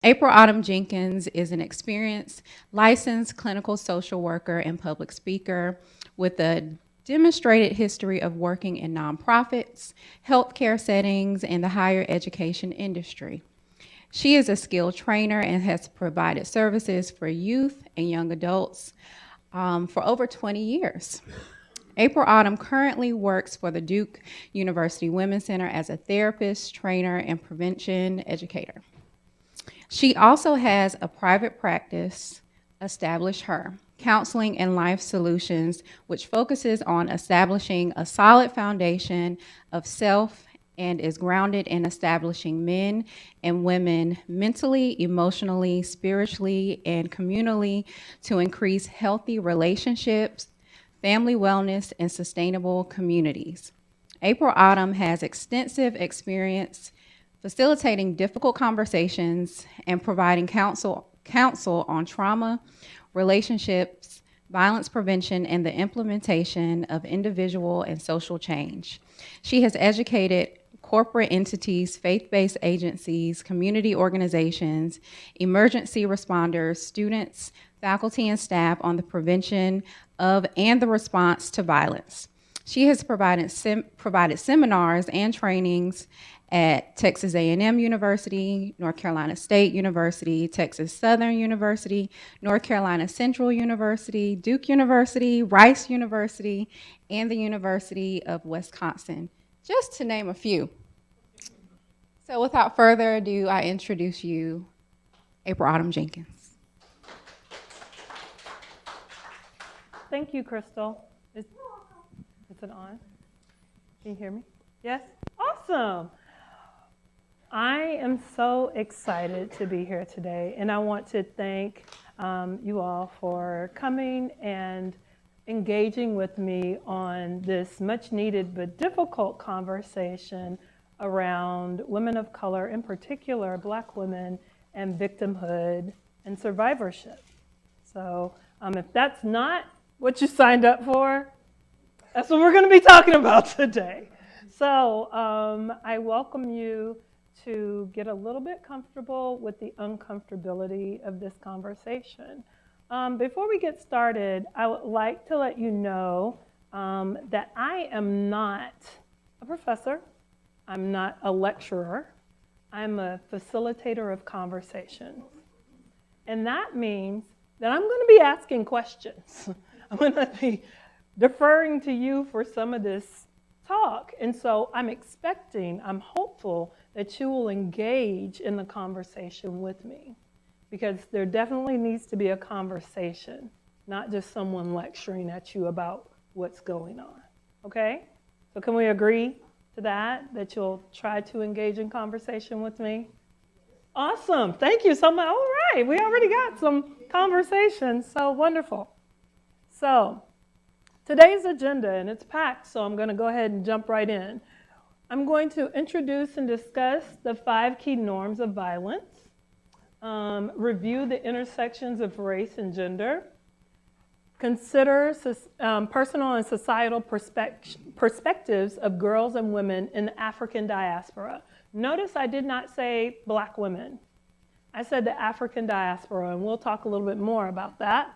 April Autumn Jenkins is an experienced licensed clinical social worker and public speaker with a demonstrated history of working in nonprofits, healthcare settings, and the higher education industry. She is a skilled trainer and has provided services for youth and young adults for over 20 years. April Autumn currently works for the Duke University Women's Center as a therapist, trainer, and prevention educator. She also has a private practice, Establish Her, Counseling and Life Solutions, which focuses on establishing a solid foundation of self and is grounded in establishing men and women mentally, emotionally, spiritually, and communally to increase healthy relationships, family wellness, and sustainable communities. April Autumn has extensive experience facilitating difficult conversations and providing counsel on trauma, relationships, violence prevention, and the implementation of individual and social change. She has educated corporate entities, faith-based agencies, community organizations, emergency responders, students, faculty, and staff on the prevention of and the response to violence. She has provided seminars and trainings at Texas A&M University, North Carolina State University, Texas Southern University, North Carolina Central University, Duke University, Rice University, and the University of Wisconsin, just to name a few. So without further ado, I introduce you, April Autumn Jenkins. Thank you, Crystal. Is it on? Can you hear me? Yes? Awesome. I am so excited to be here today, and I want to thank you all for coming and engaging with me on this much needed but difficult conversation around women of color, in particular Black women, and victimhood and survivorship. So if that's not what you signed up for, that's what we're going to be talking about today. So I welcome you to get a little bit comfortable with the uncomfortability of this conversation. Before we get started, I would like to let you know that I am not a professor. I'm not a lecturer. I'm a facilitator of conversations. And that means that I'm going to be asking questions. I'm going to be deferring to you for some of this talk. And so I'm hopeful that you will engage in the conversation with me, because there definitely needs to be a conversation, not just someone lecturing at you about what's going on. Okay? So can we agree to that you'll try to engage in conversation with me? Awesome. Thank you so much. All right. We already got some conversations. So wonderful. So today's agenda, and it's packed, so I'm going to go ahead and jump right in. I'm going to introduce and discuss the 5 key norms of violence, review the intersections of race and gender, consider personal and societal perspectives of girls and women in the African diaspora. Notice I did not say Black women. I said the African diaspora, and we'll talk a little bit more about that.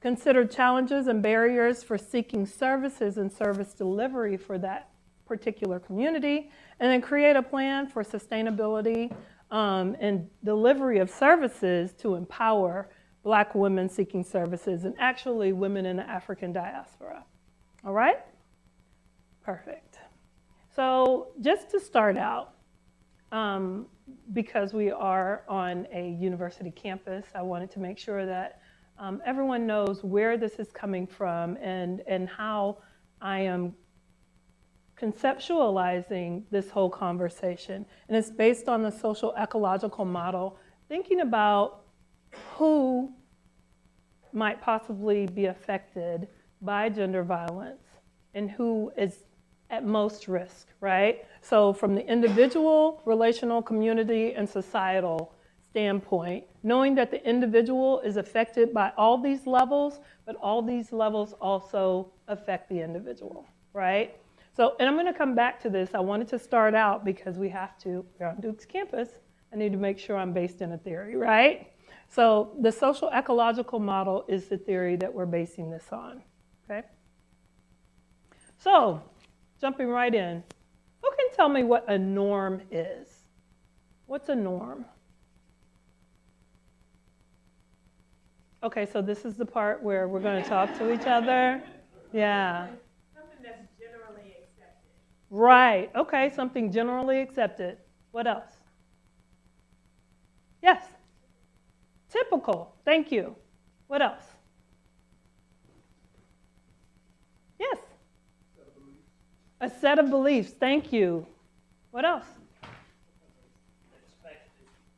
Consider challenges and barriers for seeking services and service delivery for that particular community, and then create a plan for sustainability and delivery of services to empower Black women seeking services and actually women in the African diaspora. All right? Perfect. So just to start out, because we are on a university campus, I wanted to make sure that everyone knows where this is coming from and how I am conceptualizing this whole conversation. And it's based on the social ecological model, thinking about who might possibly be affected by gender violence and who is at most risk, right? So from the individual, relational, community, and societal standpoint, knowing that the individual is affected by all these levels, but all these levels also affect the individual, right? So, and I'm going to come back to this. I wanted to start out because we're on Duke's campus, I need to make sure I'm based in a theory, right? So the social ecological model is the theory that we're basing this on, okay? So, jumping right in, who can tell me what a norm is? What's a norm? Okay, so this is the part where we're going to talk to each other. Yeah. Something that's generally accepted. Right. Okay, something generally accepted. What else? Yes. Typical. Thank you. What else? Yes. A set of beliefs. Thank you. What else?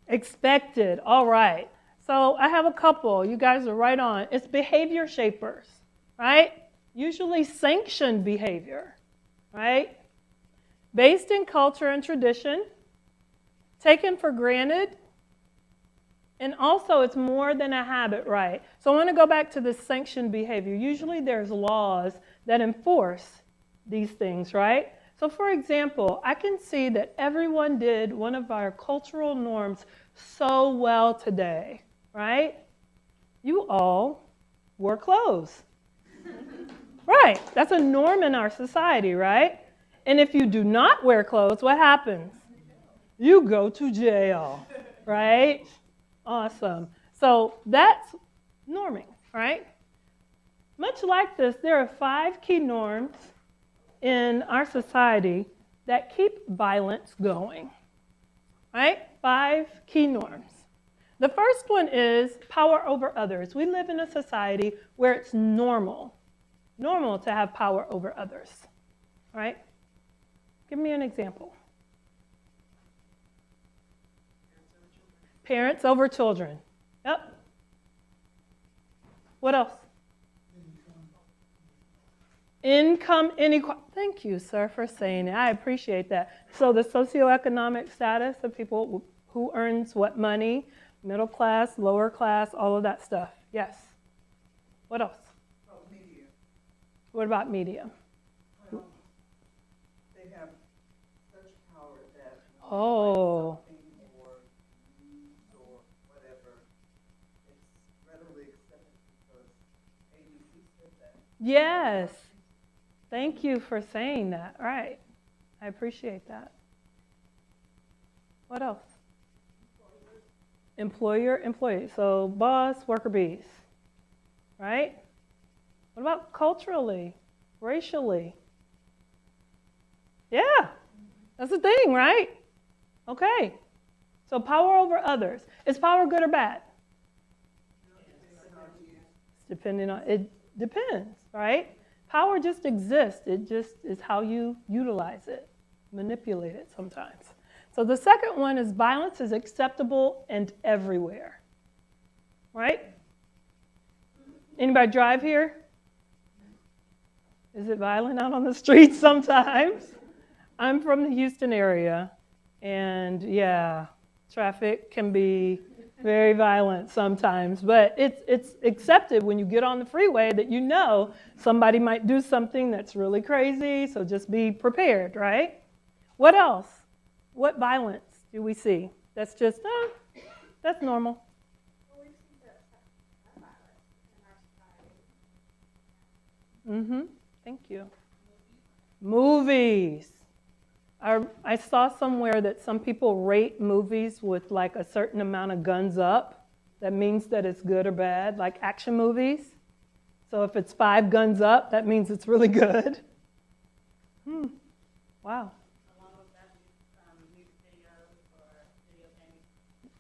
Expected. All right. So I have a couple. You guys are right on. It's behavior shapers, right? Usually sanctioned behavior, right? Based in culture and tradition, taken for granted, and also it's more than a habit, right? So I want to go back to this sanctioned behavior. Usually there's laws that enforce these things, right? So for example, I can see that everyone did one of our cultural norms so well today, right? You all wore clothes. Right, that's a norm in our society, right? And if you do not wear clothes, what happens? You go to jail, right? Awesome. So that's norming, right? Much like this, there are 5 key norms in our society that keep violence going, right? 5 key norms. The first one is power over others. We live in a society where it's normal to have power over others, right? Give me an example. Parents over children. Yep. What else? Income inequality. Thank you, sir, for saying it. I appreciate that. So the socioeconomic status of people who earns what money, middle class, lower class, all of that stuff. Yes. What else? Media. What about media? They have such power that Oh. something or news or whatever, it's readily accepted because ABC said that. Yes. Thank you for saying that. Right. I appreciate that. What else? Employer, employee. So boss, worker, bees. Right? What about culturally, racially? Yeah. That's the thing, right? Okay. So power over others. Is power good or bad? Depending on, it depends, right? Power just exists. It just is how you utilize it, manipulate it sometimes. So the second one is violence is acceptable and everywhere, right? Anybody drive here? Is it violent out on the streets sometimes? I'm from the Houston area, and yeah, traffic can be very violent sometimes, but it's accepted when you get on the freeway that you know somebody might do something that's really crazy, so just be prepared, right? What else? What violence do we see? That's just, that's normal. Thank you. Movies. I saw somewhere that some people rate movies with like a certain amount of guns up. That means that it's good or bad, like action movies. So if it's 5 guns up, that means it's really good. Wow.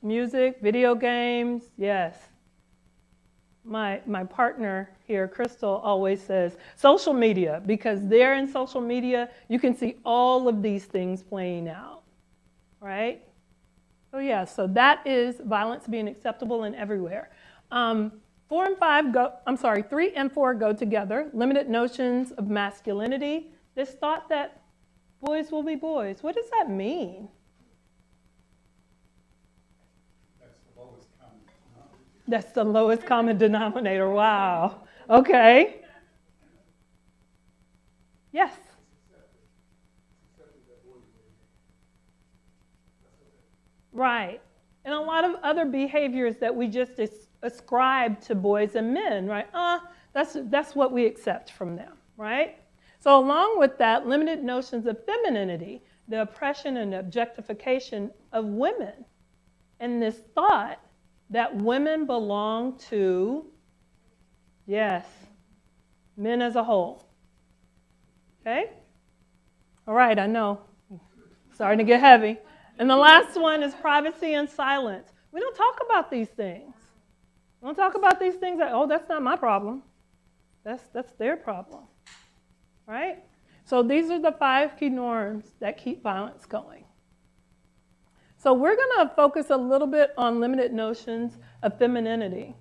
Music, video games, yes. My partner here, Crystal, always says social media, because there in social media, you can see all of these things playing out, right? So yeah, so that is violence being acceptable and everywhere. 3 and 4 go together. Limited notions of masculinity. This thought that boys will be boys. What does that mean? That's the lowest common denominator. Wow. Okay. Yes. Right. And a lot of other behaviors that we just ascribe to boys and men, right? That's what we accept from them, right? So along with that, limited notions of femininity, the oppression and objectification of women, and this thought that women belong to, yes, men as a whole. Okay? All right, I know. Starting to get heavy. And the last one is privacy and silence. We don't talk about these things. We don't talk about these things like, oh, that's not my problem. That's their problem. Right? So these are the 5 key norms that keep violence going. So we're going to focus a little bit on limited notions of femininity,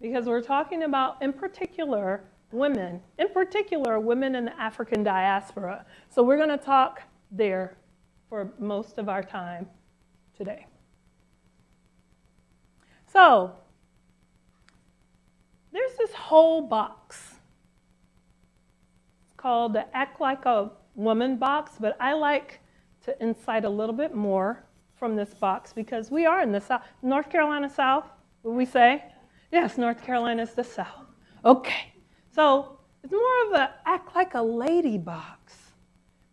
because we're talking about, in particular, women in the African diaspora. So we're going to talk there for most of our time today. So there's this whole box. It's called the Act Like a Woman box, but I like to incite a little bit more from this box because we are in the South. North Carolina South, would we say? Yes, North Carolina is the South. Okay, so it's more of an act like a lady box.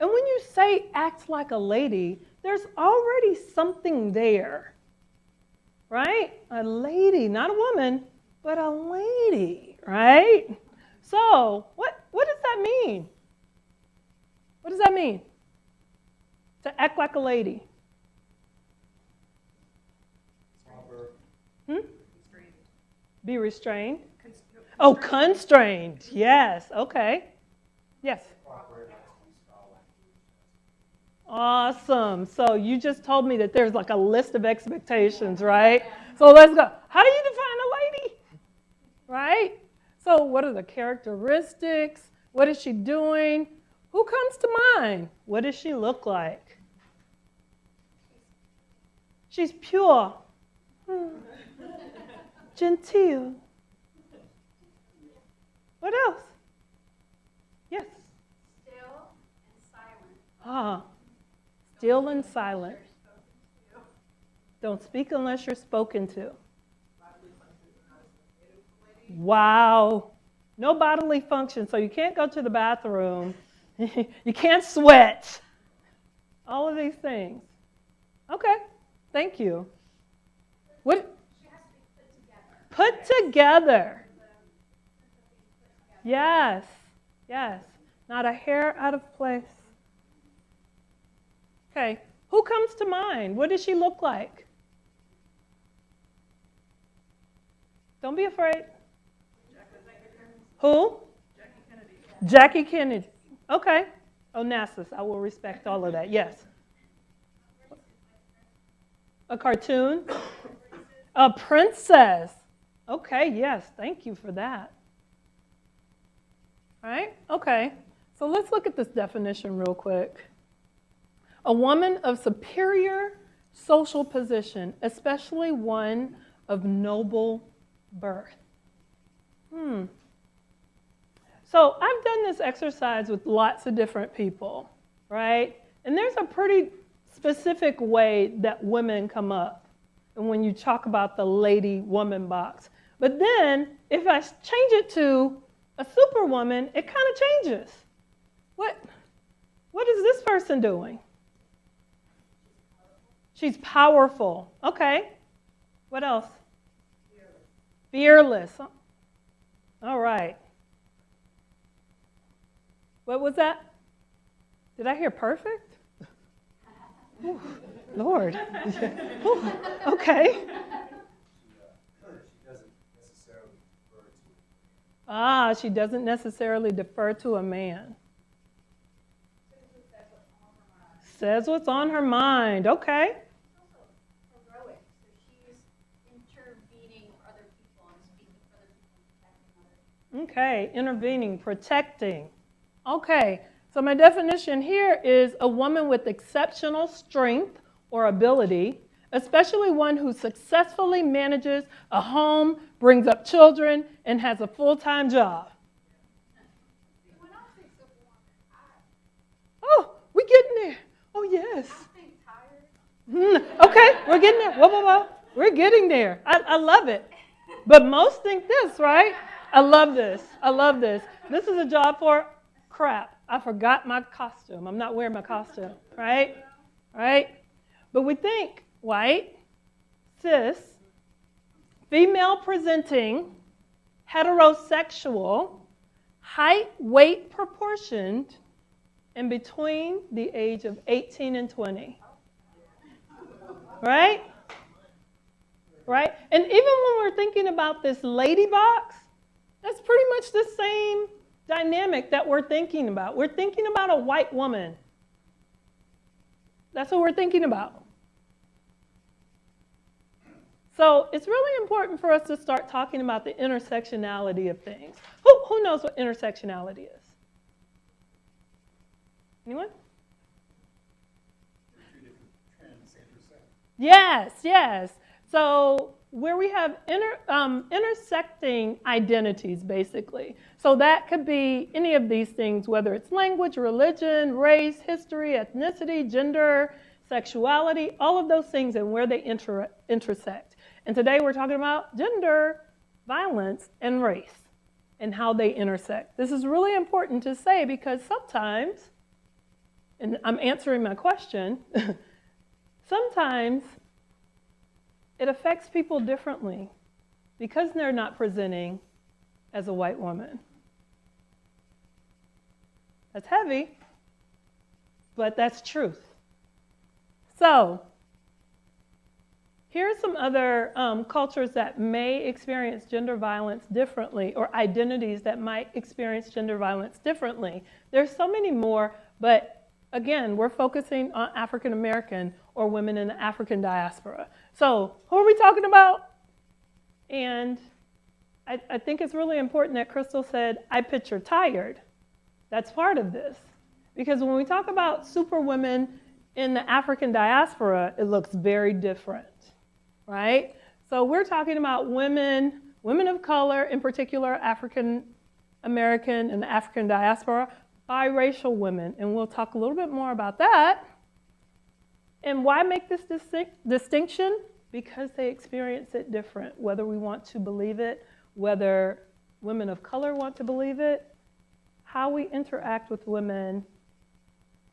And when you say act like a lady, there's already something there, right? A lady, not a woman, but a lady, right? So what does that mean? What does that mean? To act like a lady. Be restrained. Oh, constrained. Yes. Okay. Yes. Awesome. So you just told me that there's like a list of expectations, right? So let's go. How do you define a lady? Right? So what are the characteristics? What is she doing? Who comes to mind? What does she look like? She's pure. Genteel. What else? Yes? Still and silent. Ah, still and silent. Don't speak unless you're spoken to. Wow. No bodily function, so you can't go to the bathroom. You can't sweat. All of these things. Okay, thank you. What? She has to be put together. Put together. Yes, yes. Not a hair out of place. Okay, who comes to mind? What does she look like? Don't be afraid. Who? Jackie Kennedy. Okay. Onassis, I will respect all of that. Yes. A cartoon? A princess. Okay, yes. Thank you for that. All right? Okay. So let's look at this definition real quick. A woman of superior social position, especially one of noble birth. So I've done this exercise with lots of different people, right? And there's a pretty specific way that women come up, and when you talk about the lady-woman box. But then, if I change it to a superwoman, it kind of changes. What is this person doing? She's powerful. Okay. What else? Fearless. All right. What was that? Did I hear perfect? Ooh, Lord. Ooh, okay. She doesn't necessarily defer to a man. Says what's on her mind. Okay. Also heroic, so she's intervening for other people and speaking for other people and protecting others. Okay, intervening, protecting. Okay, so my definition here is a woman with exceptional strength or ability, especially one who successfully manages a home, brings up children, and has a full-time job. When I say superwoman, Oh, we getting there. Oh, yes. I think tired. Okay, we're getting there. Whoa, whoa, whoa. We're getting there. I love it. But most think this, right? I love this. I love this. This is a job for crap. I forgot my costume. I'm not wearing my costume, right? Right? But we think white, cis, female presenting, heterosexual, height, weight proportioned, and between the age of 18 and 20. Right? Right? And even when we're thinking about this lady box, that's pretty much the same dynamic that we're thinking about. We're thinking about a white woman. That's what we're thinking about. So it's really important for us to start talking about the intersectionality of things. Who knows what intersectionality is? Anyone? Yes, yes. So where we have intersecting identities, basically. So that could be any of these things, whether it's language, religion, race, history, ethnicity, gender, sexuality, all of those things and where they intersect. And today we're talking about gender, violence, and race and how they intersect. This is really important to say because sometimes, and I'm answering my question, sometimes it affects people differently because they're not presenting as a white woman. That's heavy, but that's truth. So, here are some other cultures that may experience gender violence differently, or identities that might experience gender violence differently. There's so many more, but again, we're focusing on African American or women in the African diaspora. So who are we talking about? And I think it's really important that Crystal said, I picture tired. That's part of this. Because when we talk about superwomen in the African diaspora, it looks very different, right? So we're talking about women of color, in particular African American and the African diaspora, biracial women, and we'll talk a little bit more about that. And why make this distinction? Because they experience it different, whether we want to believe it, whether women of color want to believe it, how we interact with women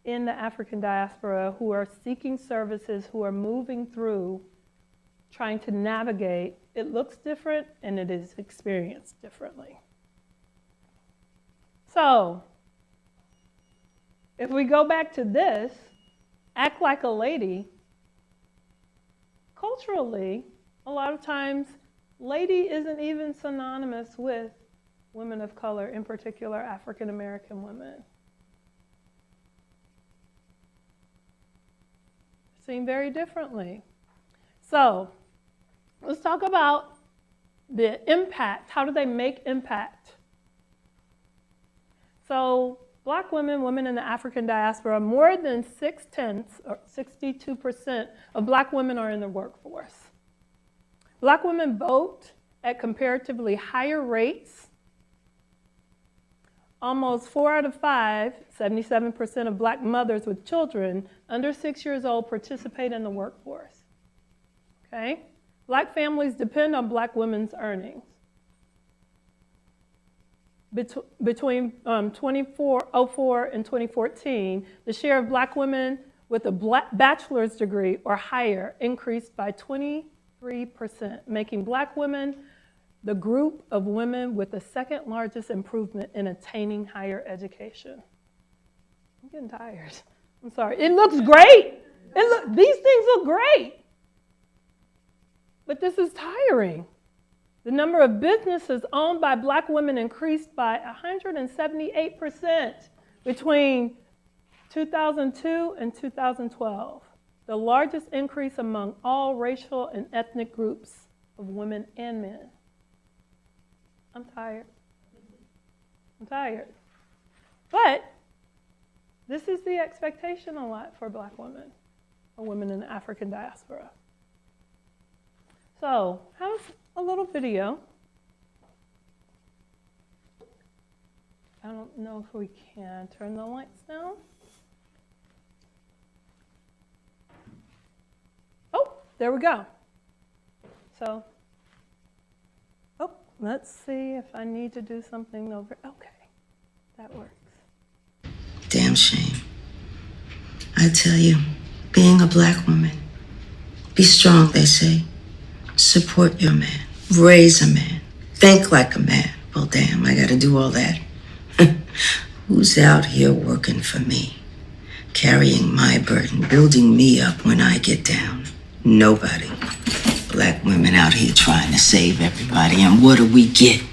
in the African diaspora who are seeking services, who are moving through, trying to navigate, it looks different and it is experienced differently. So, if we go back to this, act like a lady, culturally, a lot of times, lady isn't even synonymous with women of color, in particular African American women. Seen very differently. So, let's talk about the impact. How do they make impact? So, Black women, women in the African diaspora, more than 6/10, or 62% of Black women are in the workforce. Black women vote at comparatively higher rates. Almost 4 out of 5, 77% of Black mothers with children under 6 years old participate in the workforce. Okay? Black families depend on Black women's earnings. Between 2004 and 2014, the share of Black women with a bachelor's degree or higher increased by 23%, making Black women the group of women with the second largest improvement in attaining higher education. I'm getting tired. I'm sorry. It looks great. These things look great. But this is tiring. The number of businesses owned by Black women increased by 178% between 2002 and 2012, the largest increase among all racial and ethnic groups of women and men. I'm tired. I'm tired. But this is the expectation a lot for Black women or women in the African diaspora. So, how's a little video? I don't know if we can turn the lights down. there we go. So, oh, let's see if I need to do something over. Okay, that works. Damn shame. I tell you, being a black woman, be strong, they say. Support your man. Raise a man. Think like a man. Well, damn, I gotta do all that. Who's out here working for me? Carrying my burden, building me up when I get down? Nobody. Black women out here trying to save everybody, and what do we get?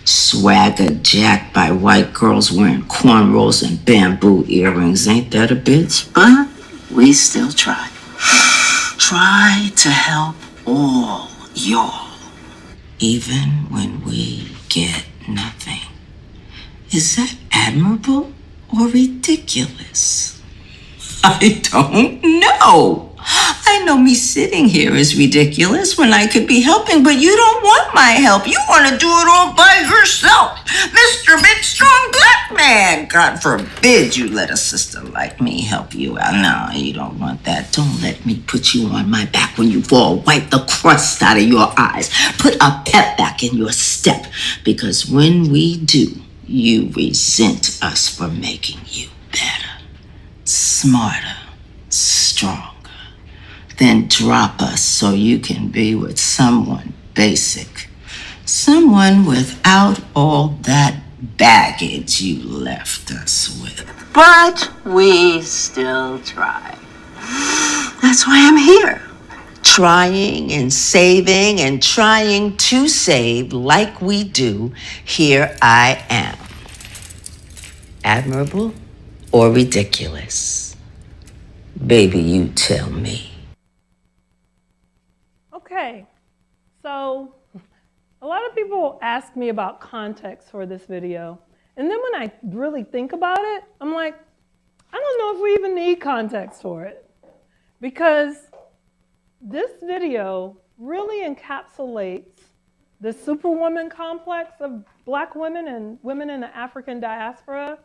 Swagger jacked by white girls wearing cornrows and bamboo earrings. Ain't that a bitch? But we still try. Try to help all y'all, even when we get nothing. Is that admirable or ridiculous? I don't know. I know me sitting here is ridiculous when I could be helping, but you don't want my help. You want to do it all by yourself. Mr. Big Strong Black Man. God forbid you let a sister like me help you out. No, you don't want that. Don't let me put you on my back when you fall. Wipe the crust out of your eyes. Put a pep back in your step. Because when we do, you resent us for making you better, smarter, stronger. Then drop us so you can be with someone basic. Someone without all that baggage you left us with. But we still try. That's why I'm here. Trying and saving and trying to save like we do. Here I am. Admirable or ridiculous? Baby, you tell me. Okay, so a lot of people ask me about context for this video. And then when I really think about it, I'm like, I don't know if we even need context for it. Because this video really encapsulates the superwoman complex of black women and women in the African diaspora,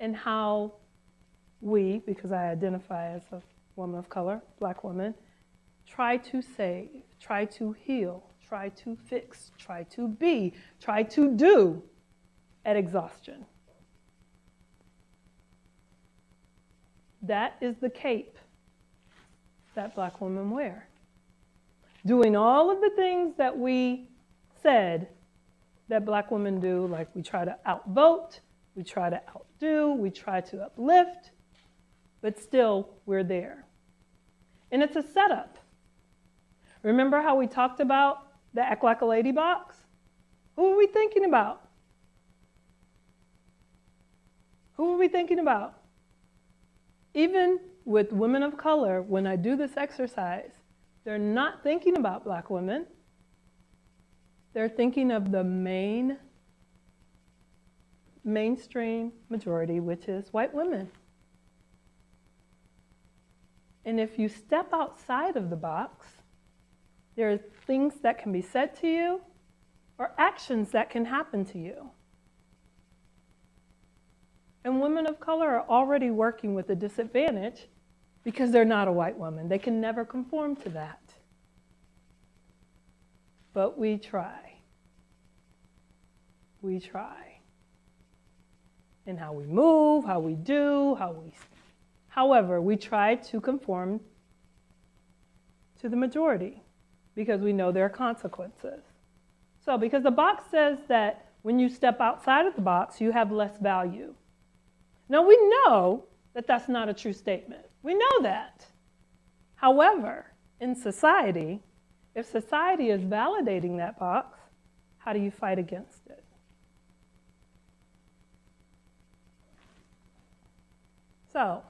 and how we, because I identify as a woman of color, black woman, try to save, try to heal, try to fix, try to be, try to do at exhaustion. That is the cape that black women wear. Doing all of the things that we said that black women do, like we try to outvote, we try to outdo, we try to uplift, but still we're there. And it's a setup. Remember how we talked about the Act Like a Lady box? Who are we thinking about? Who are we thinking about? Even with women of color, when I do this exercise, they're not thinking about black women. They're thinking of the mainstream majority, which is white women. And if you step outside of the box, there are things that can be said to you or actions that can happen to you. And women of color are already working with a disadvantage because they're not a white woman. They can never conform to that. But we try. We try. In how we move, how we do, however, we try to conform to the majority because we know there are consequences. So because the box says that when you step outside of the box, you have less value. Now we know that that's not a true statement. We know that. However, in society, if society is validating that box, how do you fight against it? So,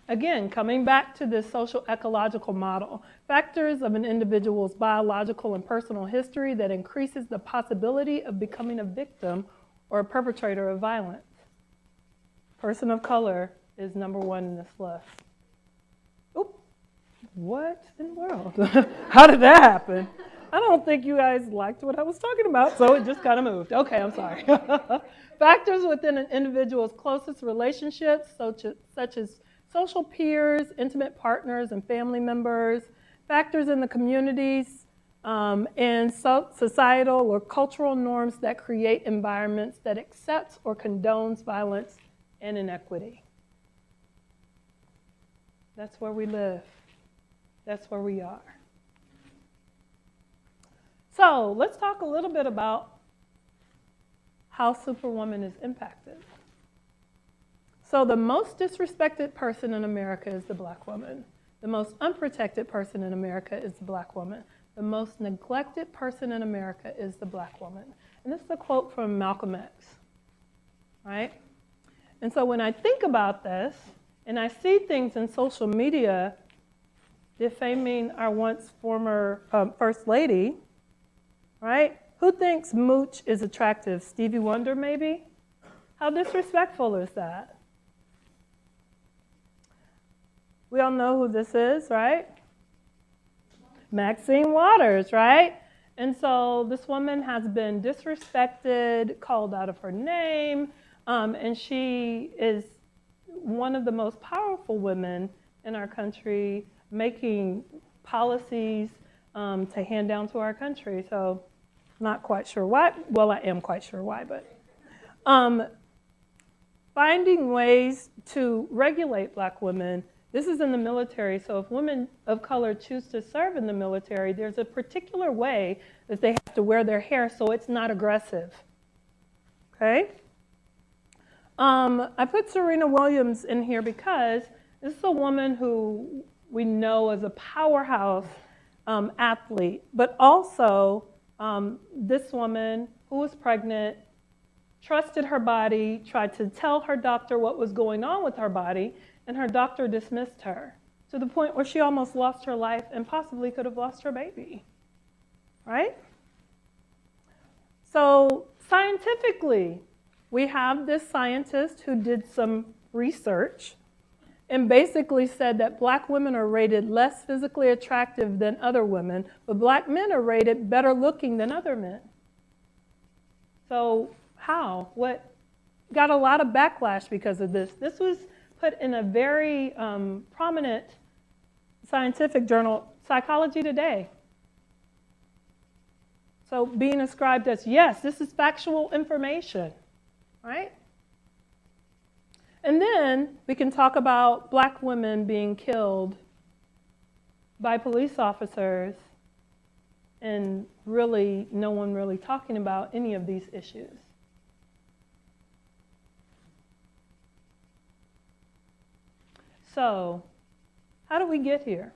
again, coming back to this social ecological model, factors of an individual's biological and personal history that increases the possibility of becoming a victim or a perpetrator of violence. Person of color is number one in this list. Oop, what in the world? How did that happen? I don't think you guys liked what I was talking about, so it just kind of moved. Okay, I'm sorry. Factors within an individual's closest relationships, such as social peers, intimate partners, and family members factors in the communities and societal or cultural norms that create environments that accepts or condones violence and inequity. That's where we live. That's where we are. So let's talk a little bit about how Superwoman is impacted. So the most disrespected person in America is the black woman. The most unprotected person in America is the black woman. The most neglected person in America is the black woman. And this is a quote from Malcolm X, right? And so when I think about this, and I see things in social media defaming our once former First Lady, right? Who thinks Mooch is attractive? Stevie Wonder, maybe? How disrespectful is that? We all know who this is, right? Maxine Waters, right? And so this woman has been disrespected, called out of her name, and she is one of the most powerful women in our country, making policies to hand down to our country. So not quite sure why. Well, I am quite sure why, but finding ways to regulate black women. This is in the military, so if women of color choose to serve in the military, there's a particular way that they have to wear their hair so it's not aggressive, okay? I put Serena Williams in here because this is a woman who we know as a powerhouse athlete, but also this woman who was pregnant, trusted her body, tried to tell her doctor what was going on with her body, and her doctor dismissed her to the point where she almost lost her life and possibly could have lost her baby, right? So scientifically, we have this scientist who did some research and basically said that black women are rated less physically attractive than other women, but black men are rated better looking than other men. So how? What? Got a lot of backlash because of this. This was put in a very prominent scientific journal, Psychology Today. So being ascribed as, yes, this is factual information, right? And then we can talk about black women being killed by police officers and really no one really talking about any of these issues. So, how do we get here?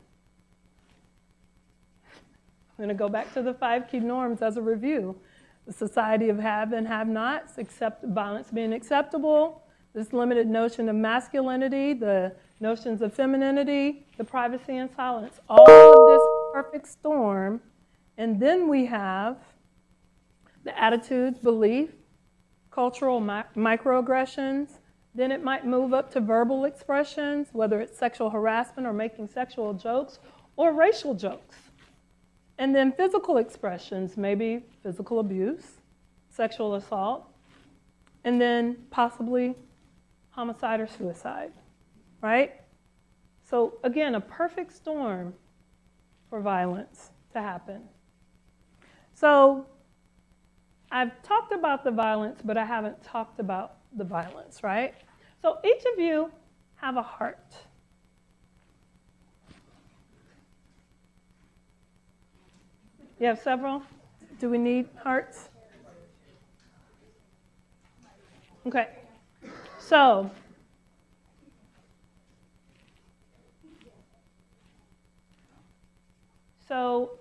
I'm going to go back to the 5 key norms as a review. The society of have and have-nots, violence being acceptable, this limited notion of masculinity, the notions of femininity, the privacy and silence, all of this perfect storm. And then we have the attitudes, belief, cultural microaggressions. Then it might move up to verbal expressions, whether it's sexual harassment or making sexual jokes or racial jokes. And then physical expressions, maybe physical abuse, sexual assault, and then possibly homicide or suicide, right? So again, a perfect storm for violence to happen. So I've talked about the violence, but I haven't talked about the violence, right? So each of you have a heart. You have several? Do we need hearts? Okay. So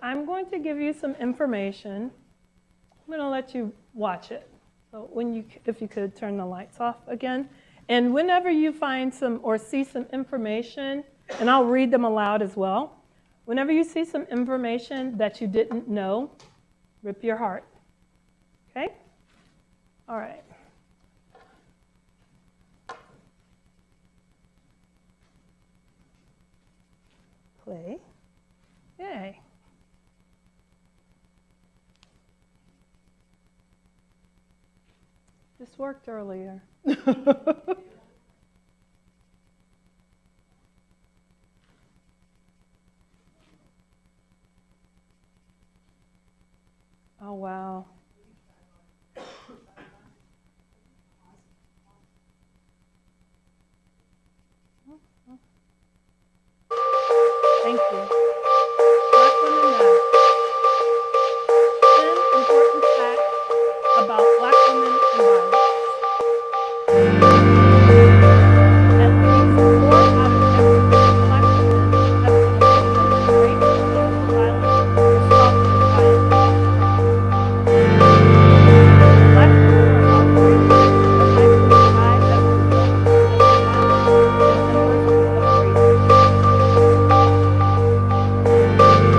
I'm going to give you some information. I'm going to let you watch it. So if you could turn the lights off again. And whenever you find some or see some information, and I'll read them aloud as well. Whenever you see some information that you didn't know, rip your heart. Okay? All right. Play. Yay. This worked earlier. Oh, wow. Thank you. Black women matter. 10 important facts about Black women and violence. At least 4 out of every 10 Black women have been a victim of rape, physical violence, assault, or violence. Black women are about 3 times more likely to die as a result of domestic violence than members of a race group.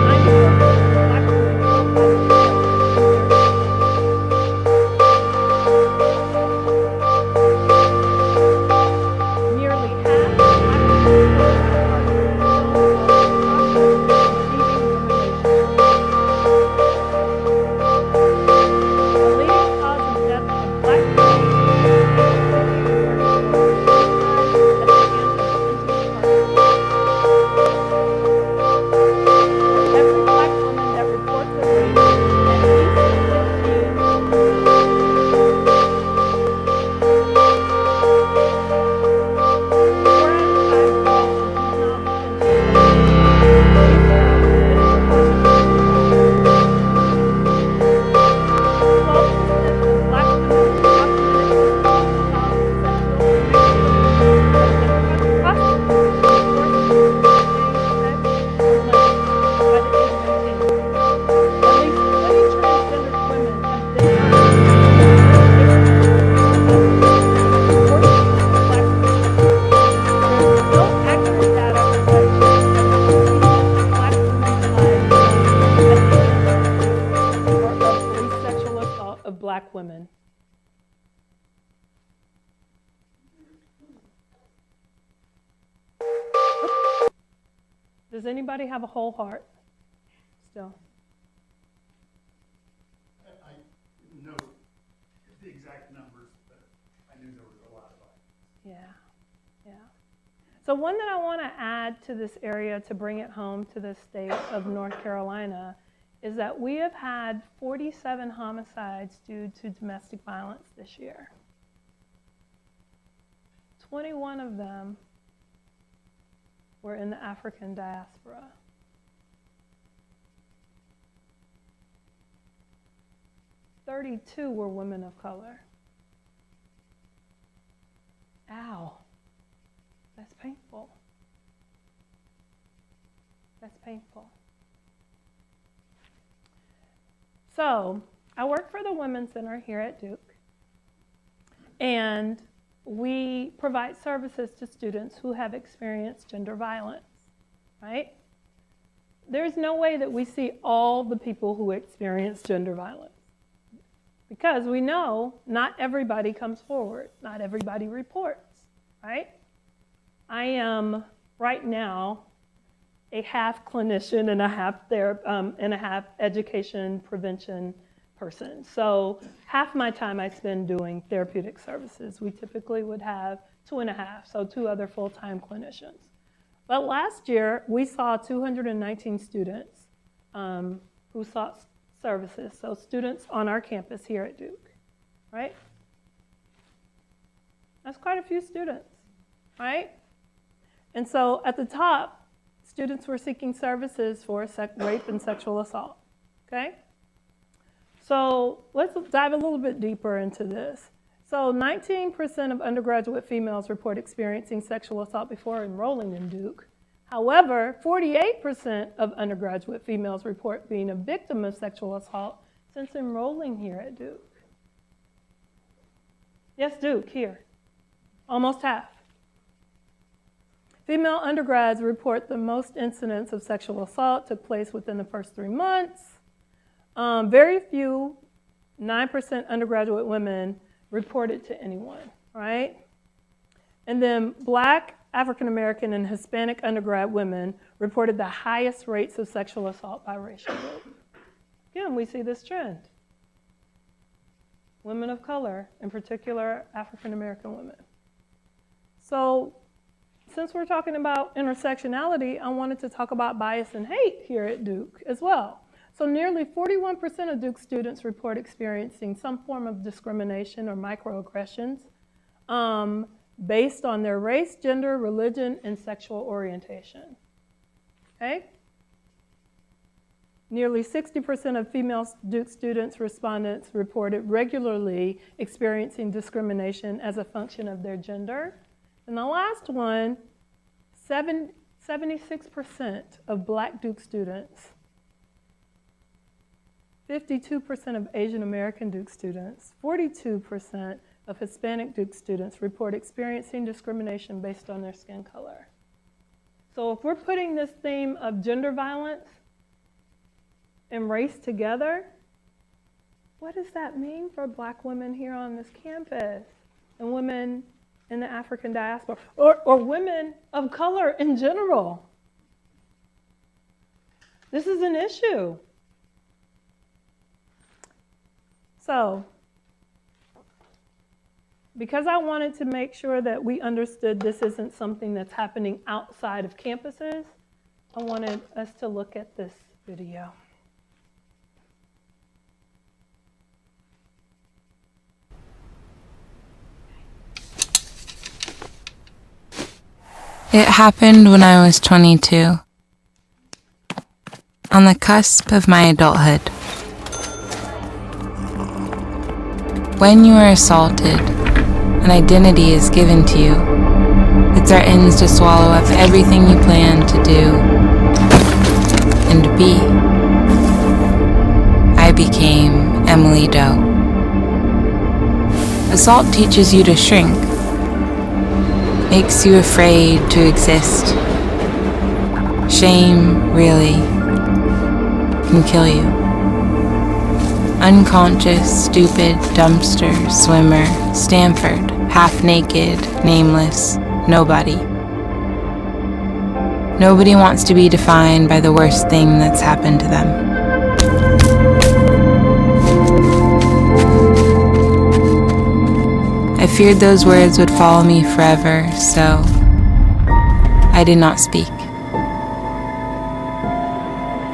94% of Black women killed by the assailants lose their innocence. Nearly half of Black women killed by partners don't go through the process of conceiving the relationship. The leading cause of death of Black women is intimacy and murder or suicide at the hands of an intimate partner. For every Black woman that reports a rape, at least 15 4 out of 5 girls in juvenile detention are raped. These girls are disproportionately black. 12% of Black women with documented physical, assault, sexual, or sexual abuse have been prostituted and forced to participate, sex, or money by the age of 18. At least 20 transgendered women have been harmed or victimized of sexual violence within 14 Black states. There is no accurate data for what percentage of Black women's lives lost at the hands of police or of police sexual assault of Black women. Does anybody have a whole heart still? I didn't know the exact numbers, but I knew there was a lot of violence. Yeah. So one that I want to add to this area to bring it home to the state of North Carolina is that we have had 47 homicides due to domestic violence this year. 21 of them were in the African diaspora. 32 were women of color. Ow. That's painful. That's painful. So, I work for the Women's Center here at Duke, and we provide services to students who have experienced gender violence, right? There's no way that we see all the people who experience gender violence because we know not everybody comes forward, not everybody reports, right? I am right now a half clinician and a half education prevention person. So half my time I spend doing therapeutic services. We typically would have 2.5, so 2 other full-time clinicians. But last year, we saw 219 students who sought services, so students on our campus here at Duke, right? That's quite a few students, right? And so at the top, students were seeking services for rape and sexual assault, okay? So let's dive a little bit deeper into this. So 19% of undergraduate females report experiencing sexual assault before enrolling in Duke. However, 48% of undergraduate females report being a victim of sexual assault since enrolling here at Duke. Yes, Duke, here. Almost half. Female undergrads report the most incidents of sexual assault took place within the first 3 months. Very few, 9% undergraduate women reported to anyone, right? And then Black, African American, and Hispanic undergrad women reported the highest rates of sexual assault by racial group. Again, we see this trend. Women of color, in particular African American women. So since we're talking about intersectionality, I wanted to talk about bias and hate here at Duke as well. So nearly 41% of Duke students report experiencing some form of discrimination or microaggressions based on their race, gender, religion, and sexual orientation. Okay? Nearly 60% of female Duke students respondents reported regularly experiencing discrimination as a function of their gender. And the last one, 76% of Black Duke students, 52% of Asian American Duke students, 42% of Hispanic Duke students report experiencing discrimination based on their skin color. So if we're putting this theme of gender violence and race together, what does that mean for Black women here on this campus and women in the African diaspora or women of color in general? This is an issue. So, because I wanted to make sure that we understood this isn't something that's happening outside of campuses, I wanted us to look at this video. It happened when I was 22, on the cusp of my adulthood. When you are assaulted, an identity is given to you. It threatens to swallow up everything you plan to do and be. I became Emily Doe. Assault teaches you to shrink, makes you afraid to exist. Shame, really, can kill you. Unconscious, stupid, dumpster, swimmer, Stanford, half-naked, nameless, nobody. Nobody wants to be defined by the worst thing that's happened to them. I feared those words would follow me forever, so I did not speak.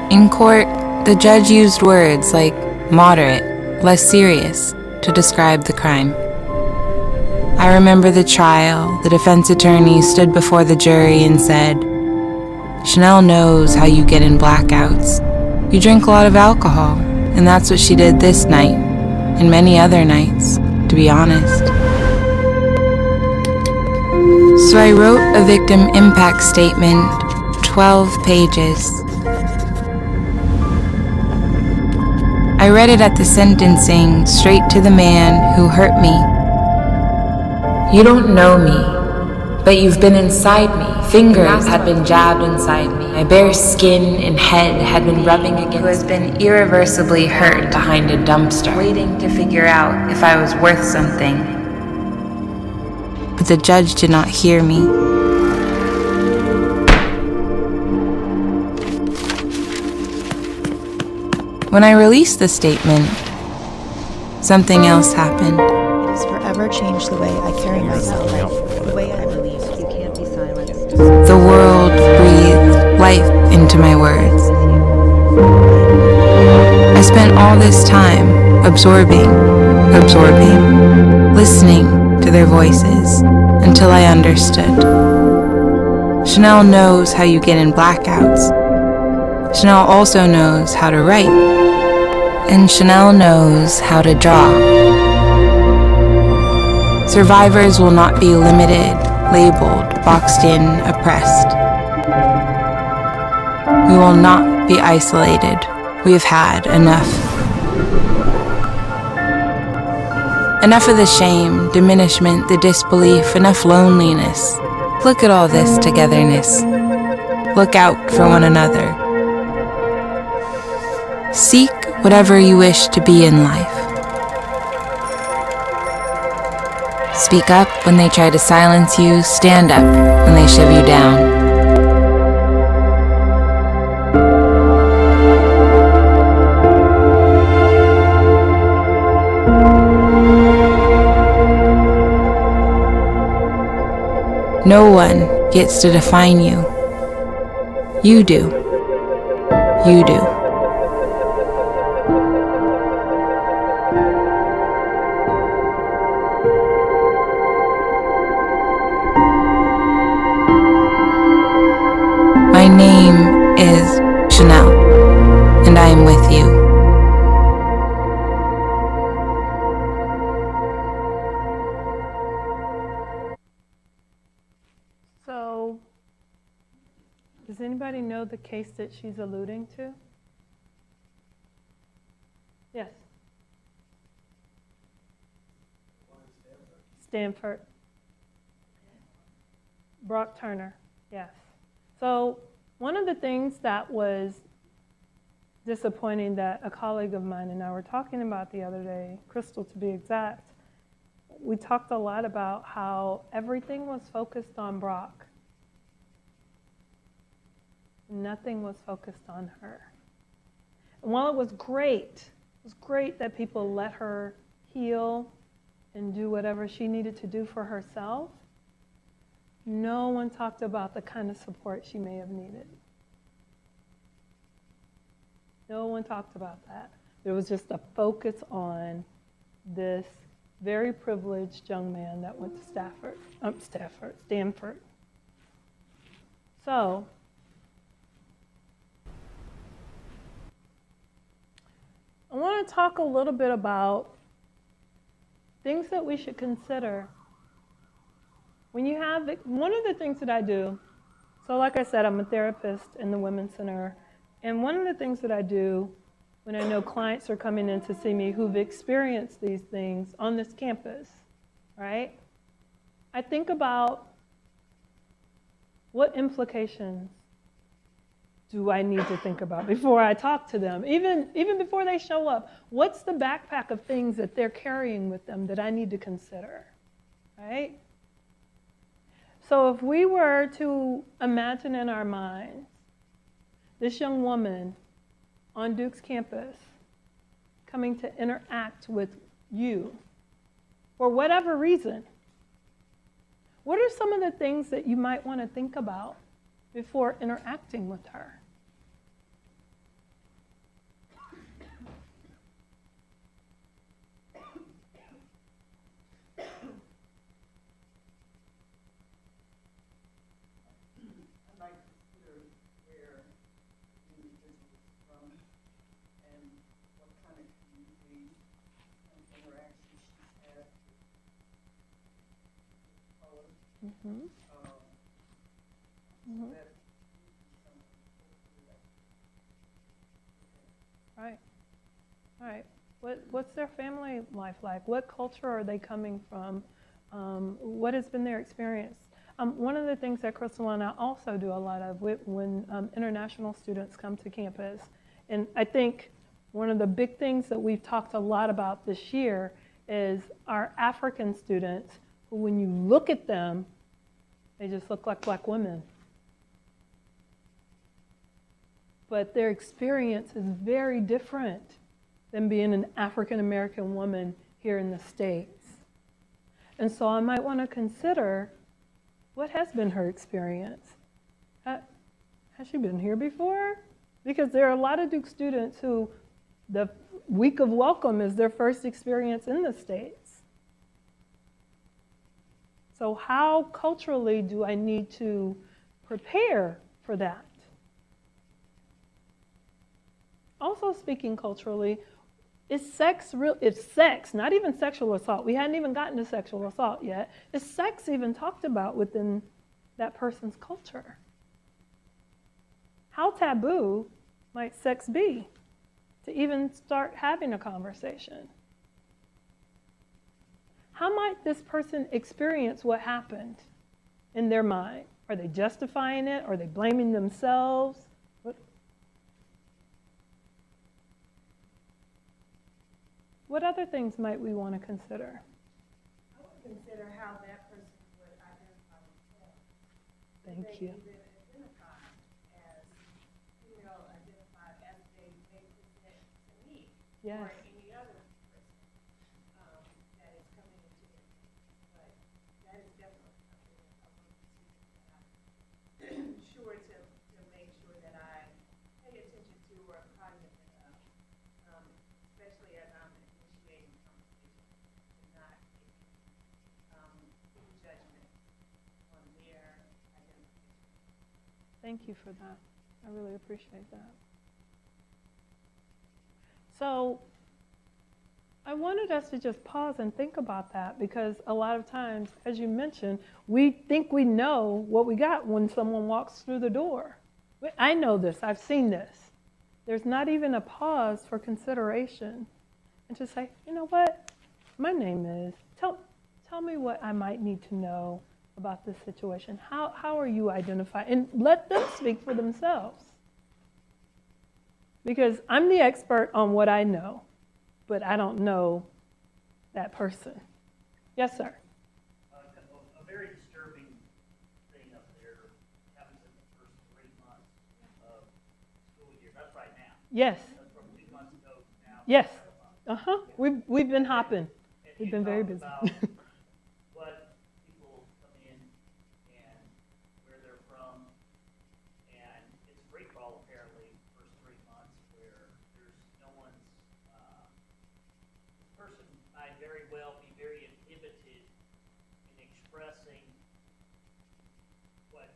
In court, the judge used words like moderate, less serious, to describe the crime. I remember the trial. The defense attorney stood before the jury and said, "Chanel knows how you get in blackouts. You drink a lot of alcohol, and that's what she did this night, and many other nights, to be honest." So I wrote a victim impact statement, 12 pages. I read it at the sentencing, straight to the man who hurt me. "You don't know me, but you've been inside me. Fingers had been jabbed inside me. My bare skin and head had been rubbing against me. Who has been irreversibly hurt behind a dumpster, waiting to figure out if I was worth something." But the judge did not hear me. When I released the statement, something else happened. It has forever changed the way I carry myself, the way I believe. You can't be silenced. The world breathed life into my words. I spent all this time absorbing, listening to their voices until I understood. Chanel knows how you get in blackouts. Chanel also knows how to write. And Chanel knows how to draw. Survivors will not be limited, labeled, boxed in, oppressed. We will not be isolated. We have had enough. Enough of the shame, diminishment, the disbelief, enough loneliness. Look at all this togetherness. Look out for one another. Seek whatever you wish to be in life. Speak up when they try to silence you. Stand up when they shove you down. No one gets to define you. You do. You do. Anybody know the case that she's alluding to? Yes. Stanford. Brock Turner, yes. So one of the things that was disappointing that a colleague of mine and I were talking about the other day, Crystal to be exact, we talked a lot about how everything was focused on Brock. Nothing was focused on her. And while it was great that people let her heal and do whatever she needed to do for herself, no one talked about the kind of support she may have needed. No one talked about that. There was just a focus on this very privileged young man that went to Stanford. So, I want to talk a little bit about things that we should consider when you have, one of the things that I do, so like I said, I'm a therapist in the Women's Center, and one of the things that I do when I know clients are coming in to see me who've experienced these things on this campus, right? I think about what implications do I need to think about before I talk to them, even before they show up. What's the backpack of things that they're carrying with them that I need to consider, right? So if we were to imagine in our minds this young woman on Duke's campus coming to interact with you for whatever reason, what are some of the things that you might want to think about before interacting with her? Mm-hmm. Mm-hmm. Right. Right. What's their family life like? What culture are they coming from? What has been their experience? One of the things that Crystal and I also do a lot of when international students come to campus, and I think one of the big things that we've talked a lot about this year is our African students, who when you look at them, they just look like black women. But their experience is very different than being an African American woman here in the States. And so I might want to consider, what has been her experience? Has she been here before? Because there are a lot of Duke students who the week of welcome is their first experience in the States. So how culturally do I need to prepare for that? Also speaking culturally, is sex real? Is sex, not even sexual assault, we hadn't even gotten to sexual assault yet, is sex even talked about within that person's culture? How taboo might sex be to even start having a conversation? How might this person experience what happened in their mind? Are they justifying it? Are they blaming themselves? What other things might we want to consider? I would consider how that person would identify themselves. Thank you. They either identify as female, identified as they may present to me, Yes. or any other person that is coming into their case. But that is definitely something that I want to see, that I'm sure to make sure that I pay attention to or cognizant of, especially as I'm initiating conversation, and not making judgment on their identification. Thank you for that. I really appreciate that. So I wanted us to just pause and think about that, because a lot of times, as you mentioned, we think we know what we got when someone walks through the door. I know this, I've seen this. There's not even a pause for consideration. And to say, you know what, my name is, tell me what I might need to know about this situation. How are you identified? And let them speak for themselves. Because I'm the expert on what I know, but I don't know that person. Yes, sir. A very disturbing thing up there happens in the first 3 months of school year. That's right now. Yes. That's from 2 months ago now. Yes. We've been hopping. We've been very busy. About what people come in and where they're from, and it's free for all apparently first 3 months where there's no one's. This person might very well be very inhibited in expressing what,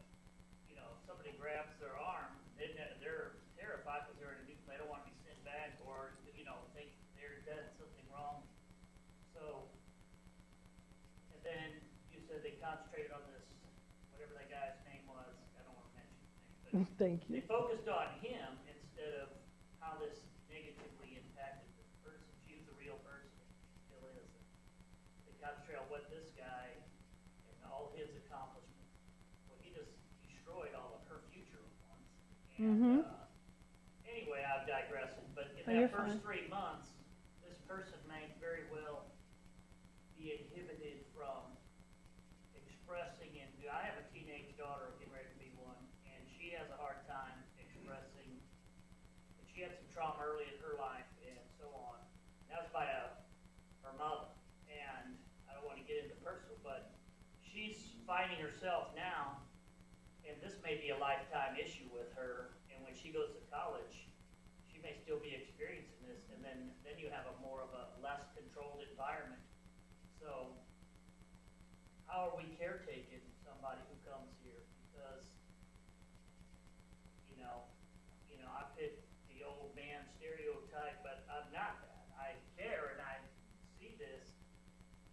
you know, if somebody grabs their arm, then they're terrified because they're in a new, they don't want to be sent back, or, you know, think they're done something wrong. So, and then you said they concentrated on this, whatever that guy's name was, I don't want to mention his name, but Thank you. they focused on him instead of how this negatively impacted this person. She was a real person, still is. They concentrate on what this guy and all his accomplishments. Well, he just destroyed all of her future once. And anyway, I'm digressing. But in that first 3 months, this person may very well be inhibited from expressing. And I have a teenage daughter getting ready to be one, and she has a hard time expressing. And she had some trauma early in her life, and so on. That was by her mother. And I don't want to get into personal, but she's finding herself now, and this may be a lifetime issue with her. And when she goes to college, she may still be experiencing this, and then you have a more of a less controlled environment. So how are we caretaking somebody who comes here? Because, you know, I pick the old man stereotype, but I'm not that. I care and I see this.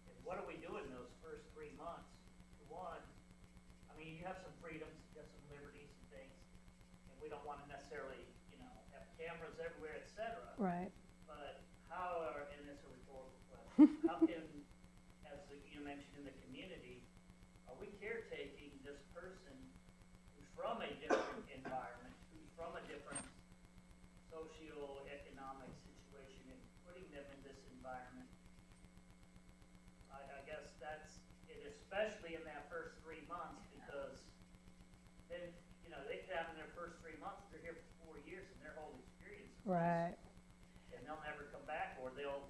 And what are we doing those first 3 months? One, I mean, you have some freedoms, you have some liberties and things, and we don't want to necessarily, you know, have cameras everywhere, etc. Right. But how are, and this is a rhetorical question, how can, as you mentioned in the community, are we caretaking this person who's from a different environment, who's from a different socio-economic situation, and putting them in this environment? I guess that's it, especially in that first 3 months, because then, you know, they could have in their first 3 months, they're here for 4 years, and their whole experience. Right. And they'll never come back, or they'll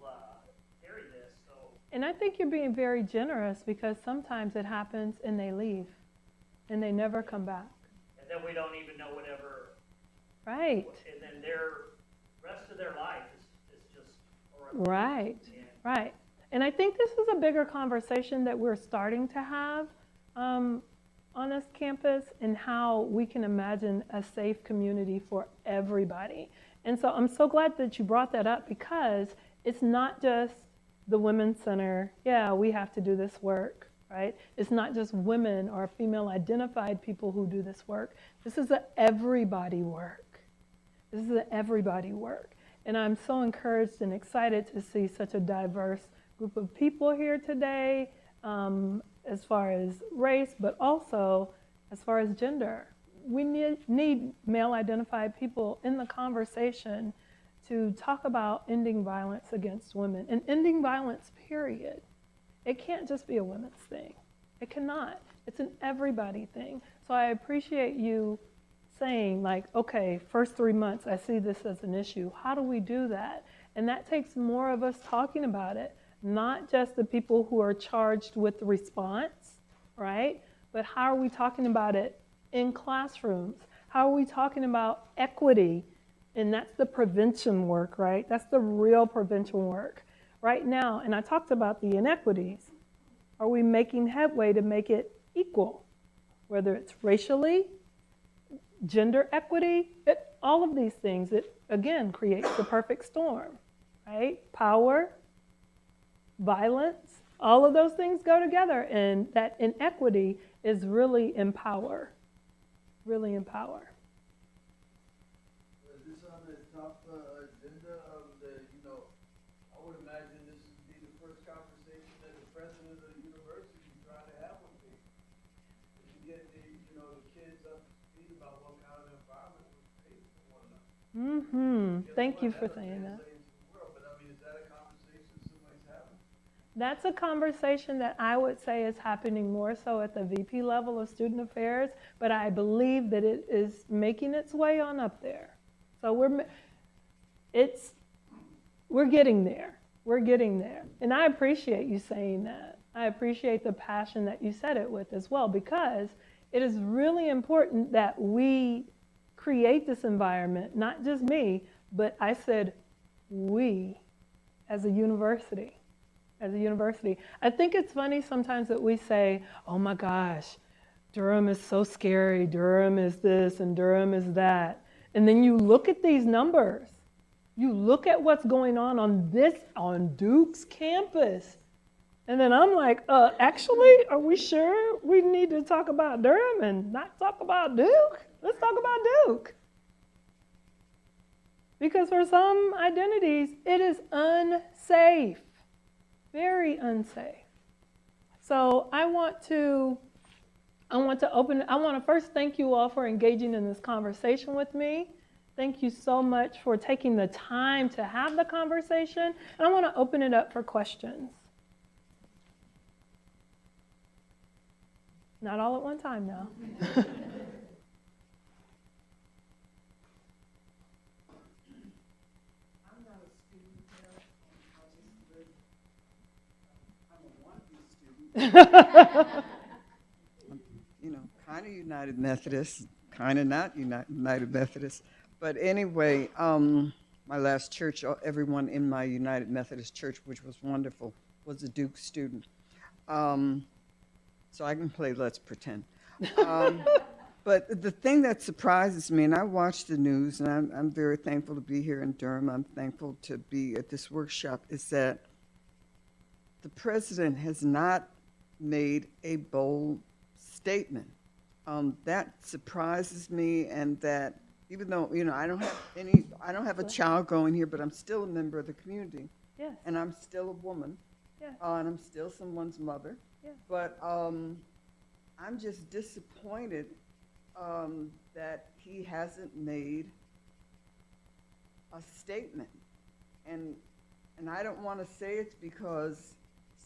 carry this. So. And I think you're being very generous, because sometimes it happens and they leave and they never come back. And then we don't even know whatever. Right. And then their rest of their life is just horrible. Right. Right. And I think this is a bigger conversation that we're starting to have on this campus, and how we can imagine a safe community for everybody. And so I'm so glad that you brought that up, because it's not just the Women's Center, yeah, we have to do this work, right? It's not just women or female identified people who do this work. This is an everybody work. This is an everybody work. And I'm so encouraged and excited to see such a diverse group of people here today, as far as race, but also as far as gender. We need male-identified people in the conversation to talk about ending violence against women, and ending violence, period. It can't just be a women's thing. It cannot. It's an everybody thing. So I appreciate you saying, like, okay, first 3 months, I see this as an issue. How do we do that? And that takes more of us talking about it, not just the people who are charged with the response, right? But how are we talking about it in classrooms? How are we talking about equity? And that's the prevention work, right? That's the real prevention work. Right now, and I talked about the inequities, are we making headway to make it equal? Whether it's racially, gender equity, all of these things, it again creates the perfect storm, right? Power, violence, all of those things go together, and that inequity is really empower, really empower. I would imagine this would be the first conversation that the president of the university is trying to have with me. If you get the, the kids up to speed about what kind of environment we're creating for one another. Mm-hmm. Thank you for saying that. But I mean, is that a conversation somebody's having? That's a conversation that I would say is happening more so at the VP level of student affairs, but I believe that it is making its way on up there. So we're getting there. We're getting there. And I appreciate you saying that. I appreciate the passion that you said it with as well, because it is really important that we create this environment, not just me, but I said we as a university. As a university. I think it's funny sometimes that we say, oh my gosh, Durham is so scary, Durham is this and Durham is that. And then you look at these numbers. You look at what's going on Duke's campus. And then I'm like, actually, are we sure we need to talk about Durham and not talk about Duke? Let's talk about Duke. Because for some identities, it is unsafe. Very unsafe. So I want to first thank you all for engaging in this conversation with me. Thank you so much for taking the time to have the conversation. And I want to open it up for questions. Not all at one time now. Kind of United Methodist, kind of not United Methodist. But anyway, my last church, everyone in my United Methodist church, which was wonderful, was a Duke student. So I can play Let's Pretend. But the thing that surprises me, and I watch the news, and I'm very thankful to be here in Durham, I'm thankful to be at this workshop, is that the president has not made a bold statement. That surprises me, and that even though I don't have a child going here, but I'm still a member of the community. Yes. And I'm still a woman. Yes. And I'm still someone's mother. Yes. But I'm just disappointed that he hasn't made a statement, and I don't want to say it's because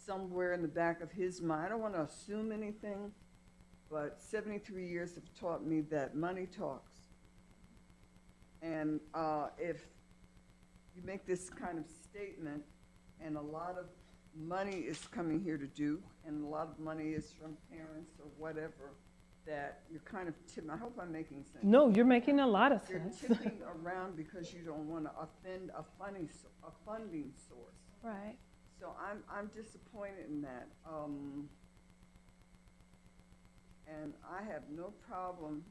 somewhere in the back of his mind, I don't want to assume anything, but 73 years have taught me that money talks. And if you make this kind of statement, and a lot of money is coming here to Duke, and a lot of money is from parents or whatever, that you're kind of tipping. I hope I'm making sense. No, you're making a lot of sense. You're tipping around because you don't want to offend a funding source. Right. So I'm disappointed in that. And I have no problem.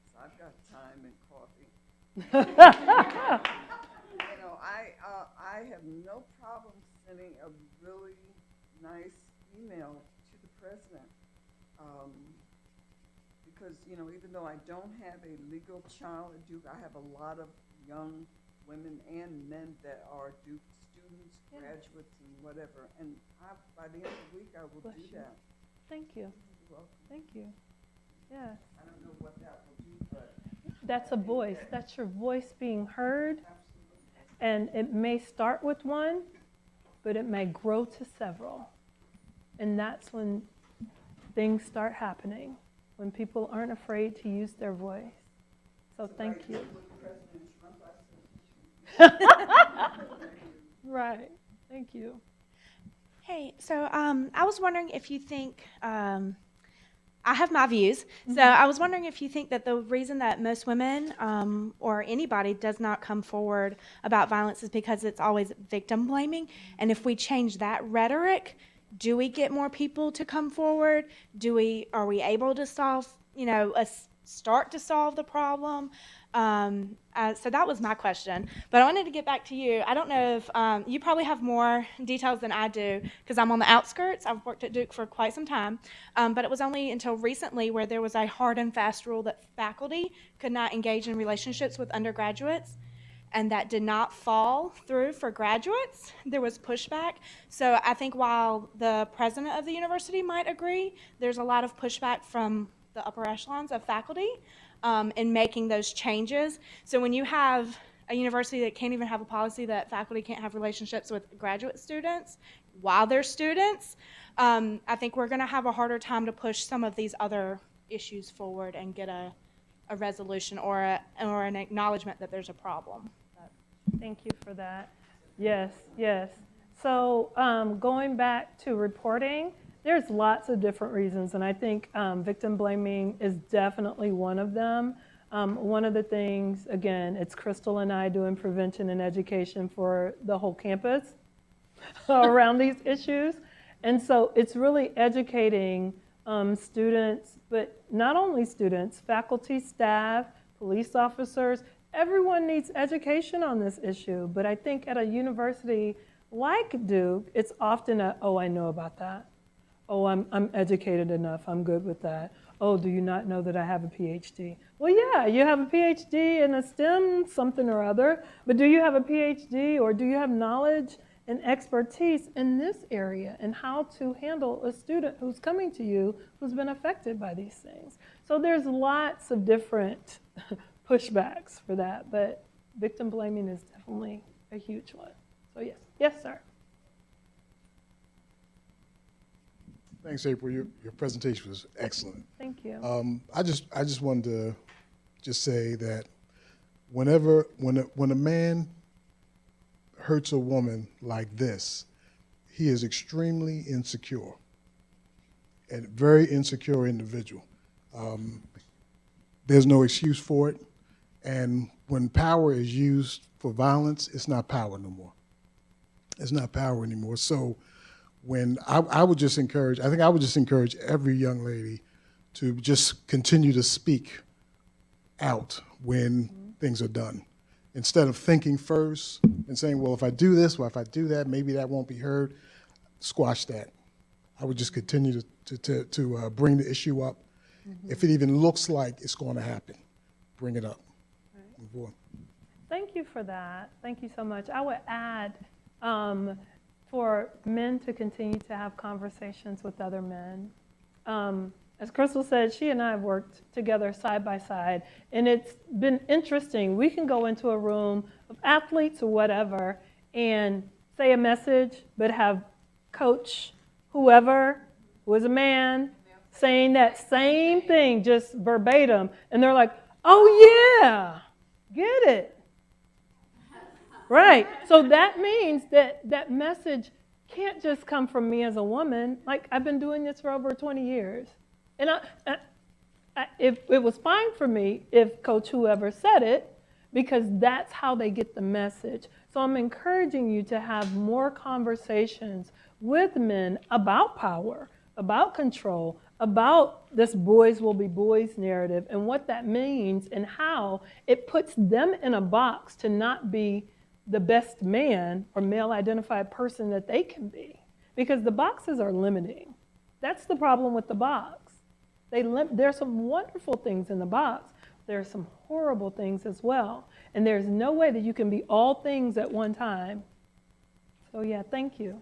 So I've got time and coffee. I have no problem sending a really nice email to the president. Because, even though I don't have a legal child at Duke, I have a lot of young women and men that are Duke students, graduates, and whatever. And by the end of the week, I will do that. Thank you. You're welcome. Thank you. Yes. I don't know what that will do, but that's a voice. That's your voice being heard. And it may start with one, but it may grow to several. And that's when things start happening, when people aren't afraid to use their voice. So thank you. Right. Thank you. Hey, so I was wondering if you think, I have my views, so I was wondering if you think that the reason that most women or anybody does not come forward about violence is because it's always victim blaming, and if we change that rhetoric, do we get more people to come forward? Are we able to solve, start to solve the problem? So that was my question. But I wanted to get back to you. I don't know if you probably have more details than I do because I'm on the outskirts. I've worked at Duke for quite some time. But it was only until recently where there was a hard and fast rule that faculty could not engage in relationships with undergraduates. and that did not fall through for graduates. There was pushback. So I think while the president of the university might agree, there's a lot of pushback from the upper echelons of faculty in making those changes. So when you have a university that can't even have a policy that faculty can't have relationships with graduate students while they're students, I think we're going to have a harder time to push some of these other issues forward and get a resolution or an acknowledgement that there's a problem. Thank you for that. Yes, yes. So going back to reporting, there's lots of different reasons, and I think victim blaming is definitely one of them. One of the things, again, it's Crystal and I doing prevention and education for the whole campus around these issues. And so it's really educating students, but not only students, faculty, staff, police officers, everyone needs education on this issue. But I think at a university like Duke, it's often oh, I know about that. Oh, I'm educated enough, I'm good with that. Oh, do you not know that I have a PhD? Well, yeah, you have a PhD in a STEM something or other, but do you have a PhD or do you have knowledge and expertise in this area and how to handle a student who's coming to you who's been affected by these things? So there's lots of different pushbacks for that, but victim blaming is definitely a huge one. So yes, yes, sir. Thanks, April. Your presentation was excellent. Thank you. I just wanted to just say that when a man hurts a woman like this, he is extremely insecure, and very insecure individual. There's no excuse for it, and when power is used for violence, it's not power no more. It's not power anymore. So when I would just encourage every young lady to just continue to speak out when things are done. Instead of thinking first and saying, well, if I do this, or if I do that, maybe that won't be heard, squash that. I would just continue to bring the issue up. If it even looks like it's going to happen, bring it up. Right. Move on. Thank you for that. Thank you so much. I would add for men to continue to have conversations with other men. As Crystal said, she and I have worked together side by side, and it's been interesting. We can go into a room of athletes or whatever and say a message, but have coach whoever, who is a man, saying that same thing, just verbatim, and they're like, oh yeah, get it. Right, so that means that that message can't just come from me as a woman. Like, I've been doing this for over 20 years. And if it was fine for me if Coach whoever said it, because that's how they get the message. So I'm encouraging you to have more conversations with men about power, about control, about this boys will be boys narrative and what that means and how it puts them in a box to not be the best man or male identified person that they can be, because the boxes are limiting. That's the problem with the box. There's some wonderful things in the box. There's some horrible things as well. And there's no way that you can be all things at one time. So yeah, thank you.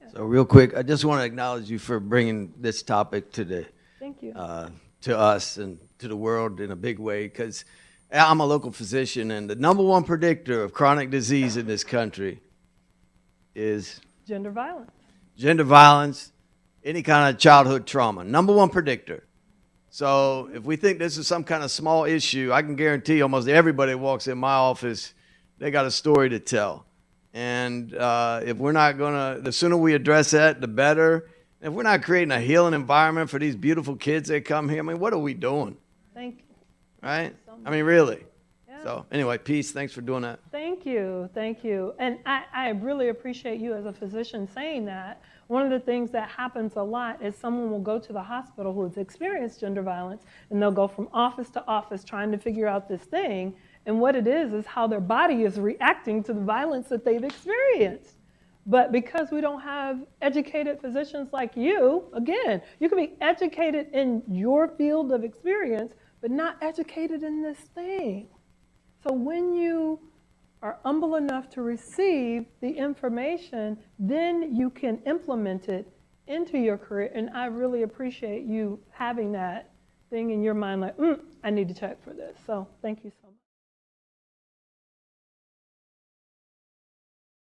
Yeah. So real quick, I just want to acknowledge you for bringing this topic to thank you. To us and to the world in a big way, because I'm a local physician, and the number one predictor of chronic disease in this country is gender violence. Gender violence, any kind of childhood trauma, number one predictor. So if we think this is some kind of small issue, I can guarantee almost everybody that walks in my office, they got a story to tell. And if we're not gonna, the sooner we address that, the better. If we're not creating a healing environment for these beautiful kids that come here, I mean, what are we doing? Thank you. Right? I mean, really. Yeah. So anyway, peace. Thanks for doing that. Thank you. Thank you. And I really appreciate you as a physician saying that. One of the things that happens a lot is someone will go to the hospital who has experienced gender violence, and they'll go from office to office trying to figure out this thing. And what it is how their body is reacting to the violence that they've experienced. But because we don't have educated physicians like you, again, you can be educated in your field of experience, but not educated in this thing. So when you are humble enough to receive the information, then you can implement it into your career. And I really appreciate you having that thing in your mind like, I need to check for this. So thank you so much.